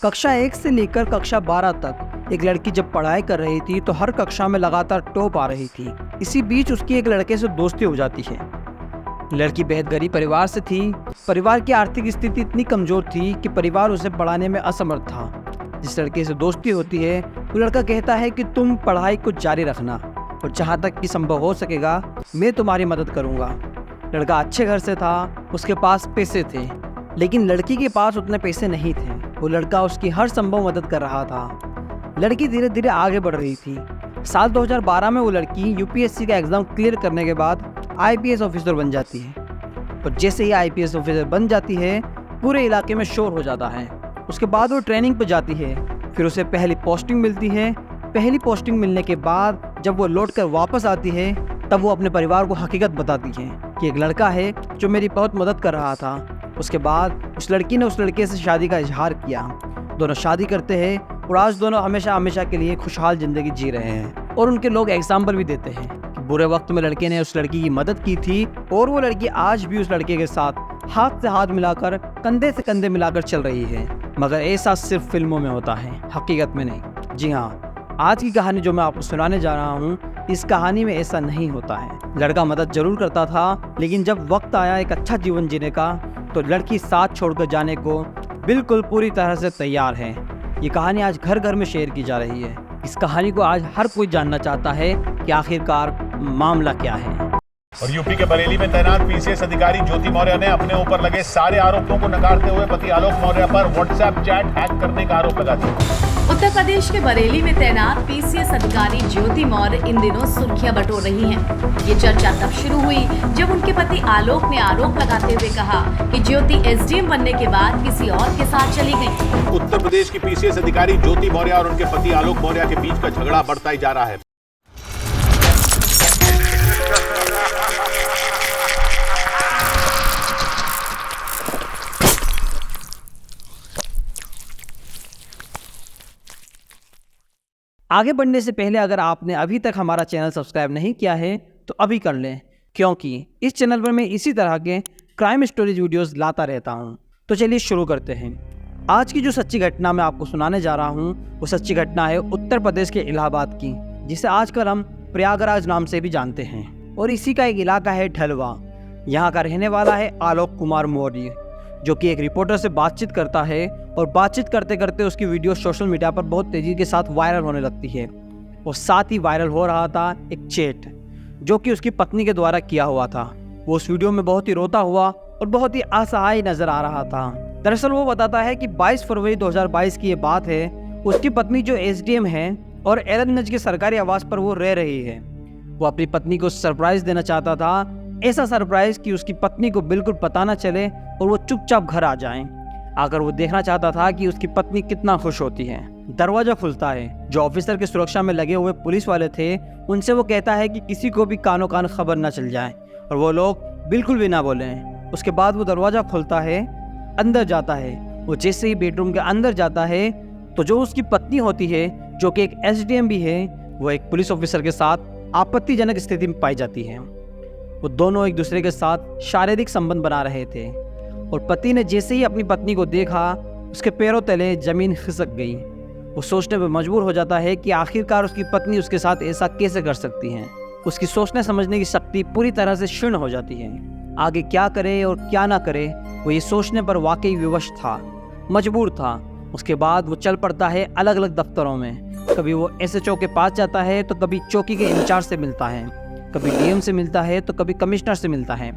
कक्षा 1 से लेकर कक्षा 12 तक एक लड़की जब पढ़ाई कर रही थी तो हर कक्षा में लगातार टॉप आ रही थी। इसी बीच उसकी एक लड़के से दोस्ती हो जाती है। लड़की बेहद गरीब परिवार से थी। परिवार की आर्थिक स्थिति इतनी कमजोर थी कि परिवार उसे पढ़ाने में असमर्थ था। जिस लड़के से दोस्ती होती है वो लड़का कहता है कि तुम पढ़ाई को जारी रखना और जहाँ तक कि संभव हो सकेगा मैं तुम्हारी मदद करूँगा। लड़का अच्छे घर से था, उसके पास पैसे थे, लेकिन लड़की के पास उतने पैसे नहीं थे। वो लड़का उसकी हर संभव मदद कर रहा था। लड़की धीरे धीरे आगे बढ़ रही थी। साल 2012 में वो लड़की यूपीएससी का एग्ज़ाम क्लियर करने के बाद आईपीएस ऑफिसर बन जाती है। और जैसे ही आईपीएस ऑफिसर बन जाती है पूरे इलाके में शोर हो जाता है। उसके बाद वो ट्रेनिंग पर जाती है, फिर उसे पहली पोस्टिंग मिलती है। पहली पोस्टिंग मिलने के बाद जब वो लौट कर वापस आती है तब वो अपने परिवार को हकीकत बताती है कि एक लड़का है जो मेरी बहुत मदद कर रहा था। उसके बाद उस लड़की ने उस लड़के से शादी का इजहार किया। दोनों शादी करते हैं और आज दोनों हमेशा हमेशा के लिए खुशहाल ज़िंदगी जी रहे हैं। और उनके लोग एग्जाम्पल भी देते हैं कि बुरे वक्त में लड़के ने उस लड़की की मदद की थी और वो लड़की आज भी उस लड़के के साथ हाथ से हाथ मिलाकर, कंधे से कंधे मिलाकर चल रही है। मगर ऐसा सिर्फ फिल्मों में होता है, हकीकत में नहीं। जी हाँ, आज की कहानी जो मैं आपको सुनाने जा रहा हूँ, इस कहानी में ऐसा नहीं होता है। लड़का मदद जरूर करता था, लेकिन जब वक्त आया एक अच्छा जीवन जीने का तो लड़की साथ छोड़कर जाने को बिल्कुल पूरी तरह से तैयार है। ये कहानी आज घर घर में शेयर की जा रही है। इस कहानी को आज हर कोई जानना चाहता है कि आखिरकार मामला क्या है। और यूपी के बरेली में तैनात पीसीएस अधिकारी ज्योति मौर्य ने अपने ऊपर लगे सारे आरोपों को नकारते हुए पति आलोक मौर्य पर व्हाट्सएप चैट हैक करने का आरोप लगा दिया। उत्तर प्रदेश के बरेली में तैनात पीसीएस अधिकारी ज्योति मौर्य इन दिनों सुर्खियां बटोर रही हैं। ये चर्चा तब शुरू हुई जब उनके पति आलोक ने आरोप लगाते हुए कहा कि ज्योति एसडीएम बनने के बाद किसी और के साथ चली गई। उत्तर प्रदेश की पीसीएस अधिकारी ज्योति मौर्य और उनके पति आलोक मौर्य के बीच का झगड़ा बढ़ता ही जा रहा है। आगे बढ़ने से पहले अगर आपने अभी तक हमारा चैनल सब्सक्राइब नहीं किया है तो अभी कर लें, क्योंकि इस चैनल पर मैं इसी तरह के क्राइम स्टोरीज वीडियोस लाता रहता हूं। तो चलिए शुरू करते हैं। आज की जो सच्ची घटना मैं आपको सुनाने जा रहा हूं वो सच्ची घटना है उत्तर प्रदेश के इलाहाबाद की, जिसे आजकल हम प्रयागराज नाम से भी जानते हैं। और इसी का एक इलाका है ढलवा। यहाँ का रहने वाला है आलोक कुमार मौर्य, जो कि एक रिपोर्टर से बातचीत करता है और बातचीत करते करते उसकी वीडियो सोशल मीडिया पर बहुत तेज़ी के साथ वायरल होने लगती है। और साथ ही वायरल हो रहा था एक चैट जो कि उसकी पत्नी के द्वारा किया हुआ था। वो उस वीडियो में बहुत ही रोता हुआ और बहुत ही असहाय नजर आ रहा था। दरअसल वो बताता है कि 22 फरवरी 2022 की ये बात है। उसकी पत्नी जो एसडीएम है और एलएनएच के सरकारी आवास पर वो रह रही है। वो अपनी पत्नी को सरप्राइज देना चाहता था, ऐसा सरप्राइज कि उसकी पत्नी को बिल्कुल पता न चले और वो चुपचाप घर आ जाएं। आकर वो देखना चाहता था कि उसकी पत्नी कितना खुश होती है। दरवाजा खुलता है। जो ऑफिसर की सुरक्षा में लगे हुए पुलिस वाले थे उनसे वो कहता है कि किसी को भी कानो कान खबर न चल जाए और वो लोग बिल्कुल भी ना बोलें। उसके बाद वो दरवाजा खोलता है, अंदर जाता है। वो जैसे ही बेडरूम के अंदर जाता है तो जो उसकी पत्नी होती है, जो कि एक एसडीएम भी है, वो एक पुलिस ऑफिसर के साथ आपत्तिजनक स्थिति में पाई जाती है। वो दोनों एक दूसरे के साथ शारीरिक संबंध बना रहे थे और पति ने जैसे ही अपनी पत्नी को देखा उसके पैरों तले जमीन खिसक गई। वो सोचने पर मजबूर हो जाता है कि आखिरकार उसकी पत्नी उसके साथ ऐसा कैसे कर सकती है। उसकी सोचने समझने की शक्ति पूरी तरह से क्षीण हो जाती है। आगे क्या करे और क्या ना करे वो ये सोचने पर वाकई विवश था, मजबूर था। उसके बाद वो चल पड़ता है अलग अलग दफ्तरों में। कभी वो एसएचओ के पास जाता है तो कभी चौकी के इंचार्ज से मिलता है, कभी डीएम से मिलता है तो कभी कमिश्नर से मिलता है,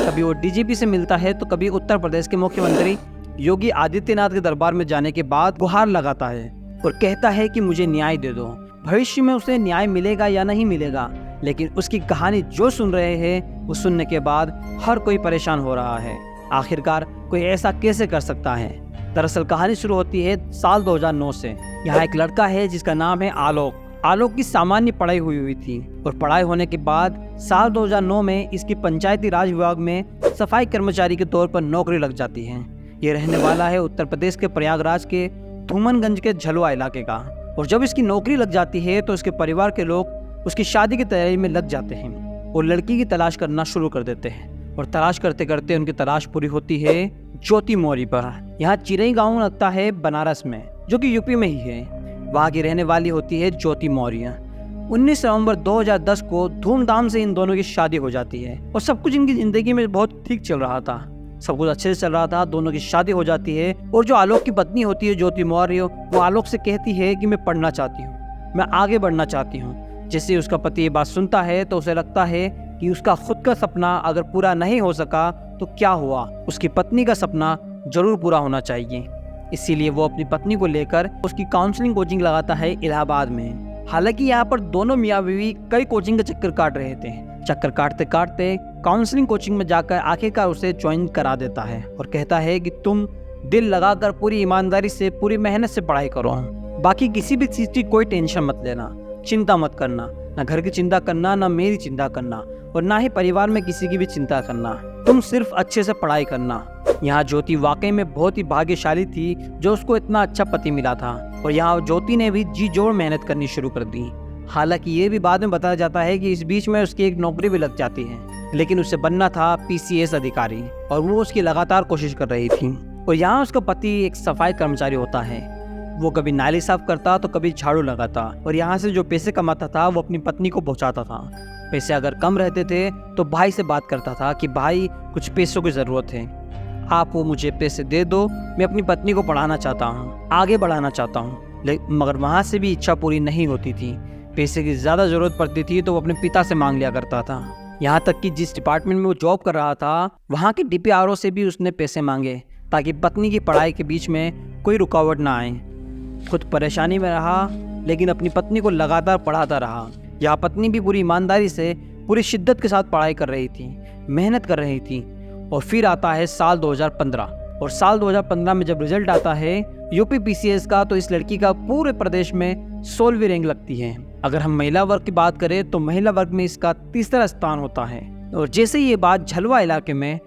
कभी वो डीजीपी से मिलता है तो कभी उत्तर प्रदेश के मुख्यमंत्री योगी आदित्यनाथ के दरबार में जाने के बाद गुहार लगाता है और कहता है कि मुझे न्याय दे दो। भविष्य में उसे न्याय मिलेगा या नहीं मिलेगा, लेकिन उसकी कहानी जो सुन रहे हैं वो सुनने के बाद हर कोई परेशान हो रहा है। आखिरकार कोई ऐसा कैसे कर सकता है। दरअसल कहानी शुरू होती है साल 2009 से। यहाँ एक लड़का है जिसका नाम है आलोक। आलोक की सामान्य पढ़ाई हुई थी और पढ़ाई होने के बाद साल 2009 में इसकी पंचायती राज विभाग में सफाई कर्मचारी के तौर पर नौकरी लग जाती है। ये रहने वाला है उत्तर प्रदेश के प्रयागराज के धूमनगंज के झलुआ इलाके का। और जब इसकी नौकरी लग जाती है तो उसके परिवार के लोग उसकी शादी की तैयारी में लग जाते हैं और लड़की की तलाश करना शुरू कर देते हैं। और तलाश करते करते उनकी तलाश पूरी होती है। ज्योति मौर्य पर। यहाँ चिरई गांव लगता है बनारस में, जो कि यूपी में ही है। वहाँ की रहने वाली होती है ज्योति मौर्य। 19 नवंबर 2010 को धूमधाम से इन दोनों की शादी हो जाती है और सब कुछ इनकी जिंदगी में बहुत ठीक चल रहा था, सब कुछ अच्छे से चल रहा था। दोनों की शादी हो जाती है और जो आलोक की पत्नी होती है ज्योति मौर्य, वो आलोक से कहती है कि मैं पढ़ना चाहती हूँ, मैं आगे बढ़ना चाहती हूँ। जैसे उसका पति ये बात सुनता है तो उसे लगता है कि उसका खुद का सपना अगर पूरा नहीं हो सका तो क्या हुआ, उसकी पत्नी का सपना जरूर पूरा होना चाहिए। इसीलिए वो अपनी पत्नी को लेकर उसकी काउंसलिंग कोचिंग लगाता है इलाहाबाद में। हालांकि यहाँ पर दोनों मियाँ बीवी कई कोचिंग के चक्कर काट रहे थे। चक्कर काटते काटते काउंसलिंग कोचिंग में जाकर आखिरकार उसे ज्वाइन करा देता है और कहता है कि तुम दिल लगाकर पूरी ईमानदारी से, पूरी मेहनत से पढ़ाई करो, बाकी किसी भी चीज़ की कोई टेंशन मत लेना, चिंता मत करना, ना घर की चिंता करना, ना मेरी चिंता करना और ना ही परिवार में किसी की भी चिंता करना, तुम सिर्फ अच्छे से पढ़ाई करना। यहाँ ज्योति वाकई में बहुत ही भाग्यशाली थी जो उसको इतना अच्छा पति मिला था और यहाँ ज्योति ने भी जी जोड़ मेहनत करनी शुरू कर दी। हालांकि ये भी बाद में बताया जाता है कि इस बीच में उसकी एक नौकरी भी लग जाती है, लेकिन उसे बनना था PCS अधिकारी और वो उसकी लगातार कोशिश कर रही थी। और यहाँ उसका पति एक सफाई कर्मचारी होता है, वो कभी नाली साफ करता तो कभी झाड़ू लगाता और यहाँ से जो पैसे कमाता था वो अपनी पत्नी को पहुँचाता था। पैसे अगर कम रहते थे तो भाई से बात करता था कि भाई कुछ पैसों की ज़रूरत है, आप वो मुझे पैसे दे दो, मैं अपनी पत्नी को पढ़ाना चाहता हूँ, आगे बढ़ाना चाहता हूँ। मगर वहाँ से भी इच्छा पूरी नहीं होती थी, पैसे की ज़्यादा ज़रूरत पड़ती थी तो वो अपने पिता से मांग लिया करता था। यहाँ तक कि जिस डिपार्टमेंट में वो जॉब कर रहा था वहाँ के DPRO से भी उसने पैसे मांगे ताकि पत्नी की पढ़ाई के बीच में कोई रुकावट ना आए। खुद परेशानी में रहा लेकिन अपनी पत्नी को लगातार पढ़ाता रहा। यहाँ पत्नी भी पूरी ईमानदारी से, पूरी शिद्दत के साथ पढ़ाई कर रही थी, मेहनत कर रही थी। और फिर आता है साल 2015 और साल 2015 में जब रिजल्ट आता है यूपी PCS का तो इस लड़की का पूरे प्रदेश में 16वीं रैंक लगती है। अगर हम महिला वर्ग की बात करें तो महिला वर्ग में इसका तीसरा स्थान होता है। और जैसे ये बात झलवा इलाके में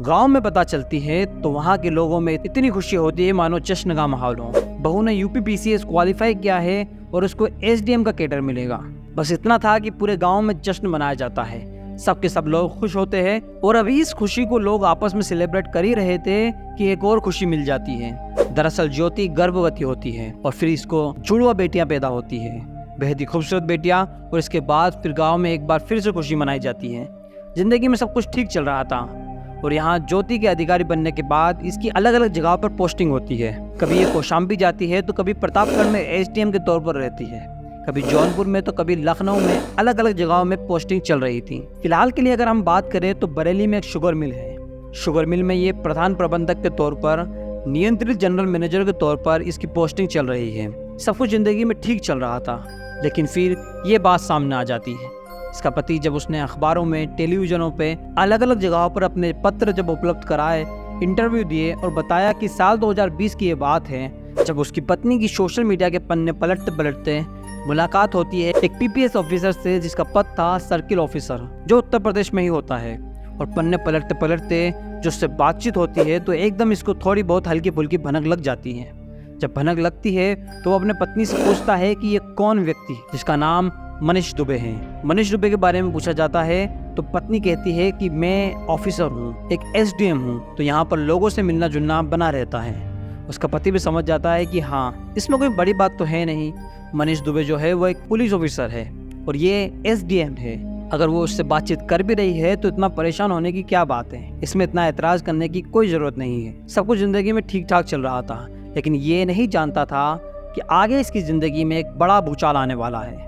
गांव में पता चलती है तो वहाँ के लोगों में इतनी खुशी होती है मानो जश्न का माहौल हो। बहू ने यूपी PCS क्वालिफाई किया है और उसको SDM का कैडर मिलेगा। बस इतना था कि पूरे गांव में जश्न मनाया जाता है, सबके सब लोग खुश होते हैं। और अभी इस खुशी को लोग आपस में सेलिब्रेट कर ही रहे थे कि एक और खुशी मिल जाती है। दरअसल ज्योति गर्भवती होती है और फिर इसको जुड़वा बेटियां पैदा होती है, बेहद ही खूबसूरत बेटियां। और इसके बाद फिर गांव में एक बार फिर से खुशी मनाई जाती है। जिंदगी में सब कुछ ठीक चल रहा था और यहाँ ज्योति के अधिकारी बनने के बाद इसकी अलग अलग जगहों पर पोस्टिंग होती है। कभी ये कौशाम्बी जाती है तो कभी प्रतापगढ़ में SDM के तौर पर रहती है, कभी जौनपुर में तो कभी लखनऊ में, अलग अलग जगहों में पोस्टिंग चल रही थी। फिलहाल के लिए अगर हम बात करें तो बरेली में एक शुगर मिल है। शुगर मिल में ये प्रधान प्रबंधक के तौर पर, नियंत्रित जनरल मैनेजर के तौर पर इसकी पोस्टिंग चल रही है। सब कुछ जिंदगी में ठीक चल रहा था लेकिन फिर ये बात सामने आ जाती है। इसका पति जब उसने अखबारों में, टेलीविजनों पे, अलग अलग जगहों पर अपने पत्र जब उपलब्ध कराए, इंटरव्यू दिए और बताया कि साल 2020 की ये बात है जब उसकी पत्नी की सोशल मीडिया के पन्ने पलटते पलटते मुलाकात होती है एक PPS ऑफिसर से जिसका पद था सर्किल ऑफिसर, जो उत्तर प्रदेश में ही होता है। और पन्ने पलटते पलटते जो उससे बातचीत होती है तो एकदम इसको थोड़ी बहुत हल्की फुल्की भनक लग जाती है। जब भनक लगती है तो वो अपने पत्नी से पूछता है कि ये कौन व्यक्ति, जिसका नाम मनीष दुबे है। मनीष दुबे के बारे में पूछा जाता है तो पत्नी कहती है कि मैं ऑफिसर हूँ, एक SDM हूँ, तो यहाँ पर लोगों से मिलना जुलना बना रहता है। उसका पति भी समझ जाता है कि हाँ, इसमें कोई बड़ी बात तो है नहीं, मनीष दुबे जो है वो एक पुलिस ऑफिसर है और ये SDM है। अगर वो उससे बातचीत कर भी रही है तो इतना परेशान होने की क्या बात है, इसमें इतना एतराज़ करने की कोई ज़रूरत नहीं है। सब कुछ ज़िंदगी में ठीक ठाक चल रहा था लेकिन ये नहीं जानता था कि आगे इसकी ज़िंदगी में एक बड़ा भूचाल आने वाला है।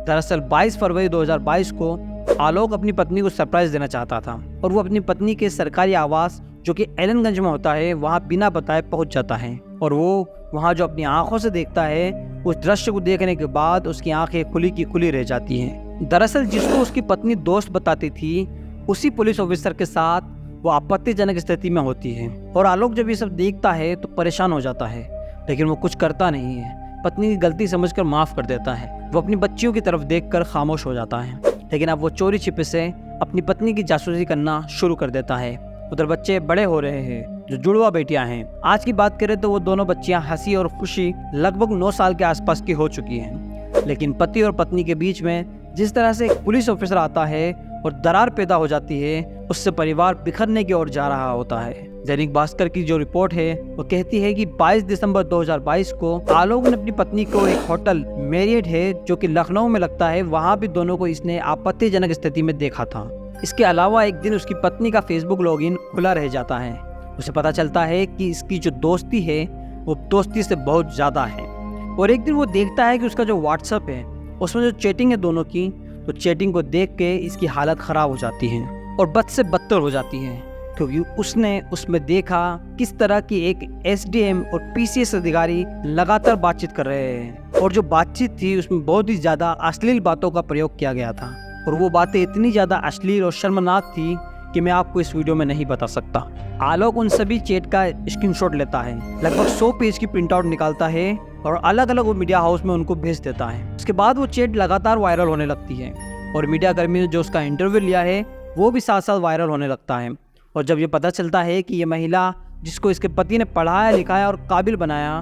दरअसल 22 फरवरी 2022 को आलोक अपनी पत्नी को सरप्राइज देना चाहता था और वो अपनी पत्नी के सरकारी आवास जो कि एलनगंज में होता है वहाँ बिना बताए पहुँच जाता है। और वो वहाँ जो अपनी आंखों से देखता है उस दृश्य को देखने के बाद उसकी आंखें खुली की खुली रह जाती हैं। दरअसल जिसको उसकी पत्नी दोस्त बताती थी उसी पुलिस ऑफिसर के साथ वो आपत्तिजनक स्थिति में होती है। और आलोक जब ये सब देखता है तो परेशान हो जाता है लेकिन वो कुछ करता नहीं है, पत्नी की गलती समझकर माफ़ कर देता है। वो अपनी बच्चियों की तरफ देखकर खामोश हो जाता है लेकिन अब वो चोरी छिपे से अपनी पत्नी की जासूसी करना शुरू कर देता है। उधर बच्चे बड़े हो रहे हैं जो जुड़वा बेटियां हैं। आज की बात करें तो वो दोनों बच्चियां हंसी और खुशी लगभग 9 साल के आसपास की हो चुकी हैं। लेकिन पति और पत्नी के बीच में जिस तरह से एक पुलिस ऑफिसर आता है और दरार पैदा हो जाती है, उससे परिवार बिखरने की ओर जा रहा होता है। दैनिक भास्कर की जो रिपोर्ट है वो कहती है कि 22 दिसंबर 2022 को आलोक ने अपनी पत्नी को एक होटल मैरियट है जो कि लखनऊ में लगता है, वहाँ भी दोनों को इसने आपत्तिजनक स्थिति में देखा था। इसके अलावा एक दिन उसकी पत्नी का फेसबुक लॉगिन खुला रह जाता है। उसे पता चलता है कि इसकी जो दोस्ती है वो दोस्ती से बहुत ज़्यादा है। और एक दिन वो देखता है कि उसका जो व्हाट्सएप है उसमें जो चैटिंग है दोनों की, तो चैटिंग को देख के इसकी हालत ख़राब हो जाती है और बद से बदतर हो जाती है, क्योंकि उसने उसमें देखा किस तरह की एक एसडीएम और पीसीएस अधिकारी लगातार बातचीत कर रहे हैं और जो बातचीत थी उसमें बहुत ही ज़्यादा अश्लील बातों का प्रयोग किया गया था और वो बातें इतनी ज़्यादा अश्लील और शर्मनाक थी कि मैं आपको इस वीडियो में नहीं बता सकता। आलोक उन सभी चैट का स्क्रीनशॉट लेता है, लगभग 100 पेज की प्रिंट आउट निकालता है और अलग अलग वो मीडिया हाउस में उनको भेज देता है। उसके बाद वो चैट लगातार वायरल होने लगती है और मीडिया कर्मी ने जो उसका इंटरव्यू लिया है वो भी साथ साथ वायरल होने लगता है। और जब ये पता चलता है कि ये महिला जिसको इसके पति ने पढ़ाया लिखाया और काबिल बनाया,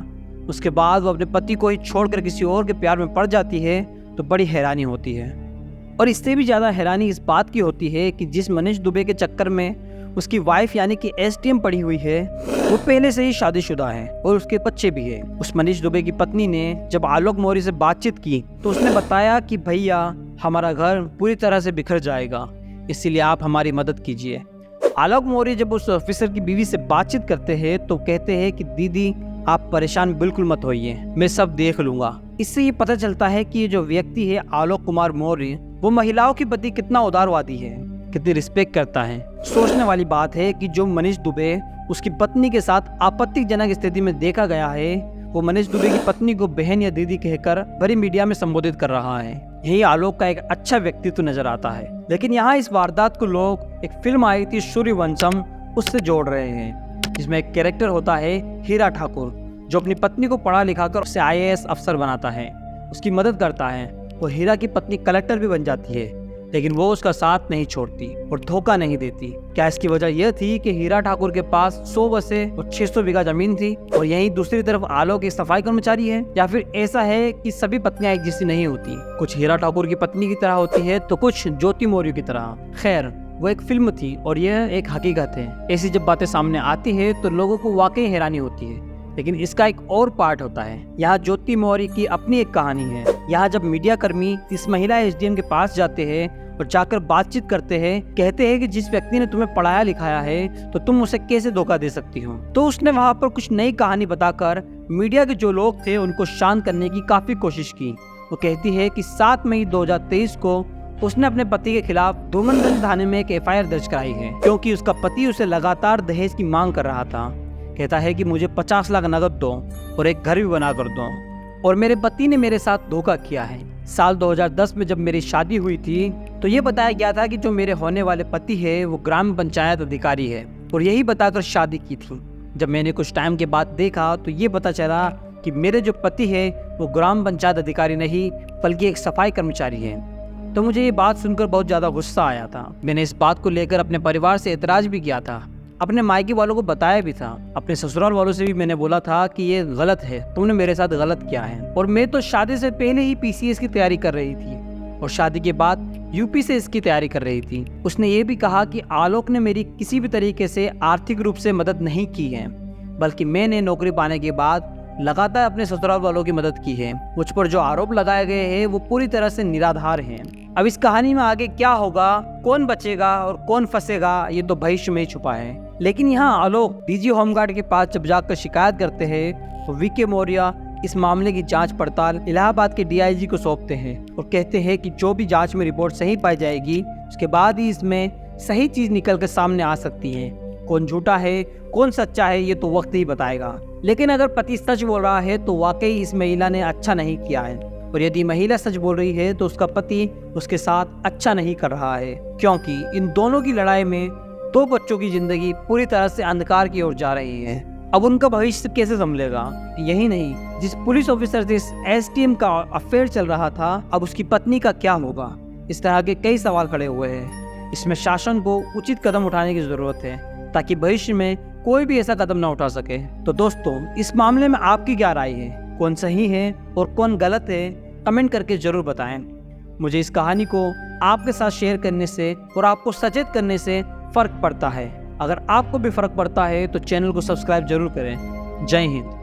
उसके बाद वो अपने पति को ही छोड़कर किसी और के प्यार में पड़ जाती है, तो बड़ी हैरानी होती है। और इससे भी ज़्यादा हैरानी इस बात की होती है कि जिस मनीष दुबे के चक्कर में उसकी वाइफ यानी कि एसडीएम पड़ी हुई है वो पहले से ही शादीशुदा है और उसके बच्चे भी है। उस मनीष दुबे की पत्नी ने जब आलोक मौर्य से बातचीत की तो उसने बताया कि भैया हमारा घर पूरी तरह से बिखर जाएगा, इसीलिए आप हमारी मदद कीजिए। आलोक मौर्य जब उस ऑफिसर की बीवी से बातचीत करते हैं तो कहते हैं कि दीदी आप परेशान बिल्कुल मत होइए, मैं सब देख लूंगा। इससे ये पता चलता है कि ये जो व्यक्ति है आलोक कुमार मौर्य वो महिलाओं के प्रति कितना उदारवादी है, कितनी रिस्पेक्ट करता है। सोचने वाली बात है कि जो मनीष दुबे उसकी पत्नी के साथ आपत्तिजनक स्थिति में देखा गया है वो मनीष दुबे की पत्नी को बहन या दीदी कहकर बड़ी मीडिया में संबोधित कर रहा है। यही आलोक का एक अच्छा व्यक्तित्व नजर आता है। लेकिन यहाँ इस वारदात को लोग एक फिल्म आई थी सूर्यवंशम उससे जोड़ रहे हैं, जिसमें एक कैरेक्टर होता है हीरा ठाकुर जो अपनी पत्नी को पढ़ा लिखा कर उसे IAS अफसर बनाता है, उसकी मदद करता है और हीरा की पत्नी कलेक्टर भी बन जाती है, लेकिन वो उसका साथ नहीं छोड़ती और धोखा नहीं देती। क्या इसकी वजह यह थी कि हीरा ठाकुर के पास 100 बसें और 600 बीघा जमीन थी और यहीं दूसरी तरफ आलोक एक सफाई कर्मचारी है, या फिर ऐसा है कि सभी पत्नियां एक जैसी नहीं होती, कुछ हीरा ठाकुर की पत्नी की तरह होती है तो कुछ ज्योति मौर्य की तरह। खैर वो एक फिल्म थी और यह एक हकीकत है। ऐसी जब बातें सामने आती है तो लोगों को वाकई हैरानी होती है, लेकिन इसका एक और पार्ट होता है। यहाँ ज्योति मौर्य की अपनी एक कहानी है। यहाँ जब मीडिया कर्मी इस महिला एसडीएम के पास जाते हैं और जाकर बातचीत करते हैं, कहते हैं कि जिस व्यक्ति ने तुम्हें पढ़ाया लिखाया है तो तुम उसे कैसे धोखा दे सकती हो, तो उसने वहाँ पर कुछ नई कहानी बताकर मीडिया के जो लोग थे उनको शांत करने की काफी कोशिश की। वो कहती है कि 7 मई 2023 को उसने अपने पति के खिलाफ धूमनगंज थाने में एक FIR दर्ज कराई है, क्योंकि उसका पति उसे लगातार दहेज की मांग कर रहा था। कहता है कि मुझे 50 लाख नकद दो और एक घर भी बना कर दो, और मेरे पति ने मेरे साथ धोखा किया है। साल 2010 में जब मेरी शादी हुई थी तो ये बताया गया था कि जो मेरे होने वाले पति है वो ग्राम पंचायत अधिकारी है, और यही बताकर शादी की थी। जब मैंने कुछ टाइम के बाद देखा तो ये पता चला कि मेरे जो पति है वो ग्राम पंचायत अधिकारी नहीं बल्कि एक सफाई कर्मचारी है। तो मुझे ये बात सुनकर बहुत ज़्यादा गुस्सा आया था। मैंने इस बात को लेकर अपने परिवार से एतराज़ भी किया था, अपने मायके वालों को बताया भी था, अपने ससुराल वालों से भी मैंने बोला था कि ये गलत है, तुमने मेरे साथ गलत किया है। और मैं तो शादी से पहले ही PCS की तैयारी कर रही थी और शादी के बाद UP से इसकी तैयारी कर रही थी। उसने ये भी कहा कि आलोक ने मेरी किसी भी तरीके से आर्थिक रूप से मदद नहीं की है, बल्कि मैंने नौकरी पाने के बाद लगातार अपने ससुराल वालों की मदद की है। मुझ पर जो आरोप लगाए गए हैं वो पूरी तरह से निराधार हैं। अब इस कहानी में आगे क्या होगा, कौन बचेगा और कौन फंसेगा, ये तो भविष्य में ही छुपा है। लेकिन यहाँ आलोक DG होमगार्ड के पास जब जाकर शिकायत करते हैं तो VK मौर्य इस मामले की जांच पड़ताल इलाहाबाद के DIG को सौंपते हैं और कहते हैं कि जो भी जांच में रिपोर्ट सही पाई जाएगी उसके बाद ही इसमें सही चीज निकल कर सामने आ सकती है। कौन झूठा है कौन सच्चा है ये तो वक्त ही बताएगा। लेकिन अगर पति सच बोल रहा है तो वाकई इस महिला ने अच्छा नहीं किया है, और यदि महिला सच बोल रही है तो उसका पति उसके साथ अच्छा नहीं कर रहा है, क्योंकि इन दोनों की लड़ाई में 2 बच्चों की जिंदगी पूरी तरह से अंधकार की ओर जा रही है। अब उनका भविष्य कैसे संभलेगा? यही नहीं, जिस पुलिस ऑफिसर से SDM का अफेयर चल रहा था अब उसकी पत्नी का क्या होगा? इस तरह के कई सवाल खड़े हुए हैं। इसमें शासन को उचित कदम उठाने की जरूरत है ताकि भविष्य में कोई भी ऐसा कदम ना उठा सके। तो दोस्तों, इस मामले में आपकी क्या राय है? कौन सही है और कौन गलत है? कमेंट करके जरूर बताएं। मुझे इस कहानी को आपके साथ शेयर करने से और आपको सचेत करने से फ़र्क पड़ता है। अगर आपको भी फ़र्क पड़ता है तो चैनल को सब्सक्राइब जरूर करें। जय हिंद।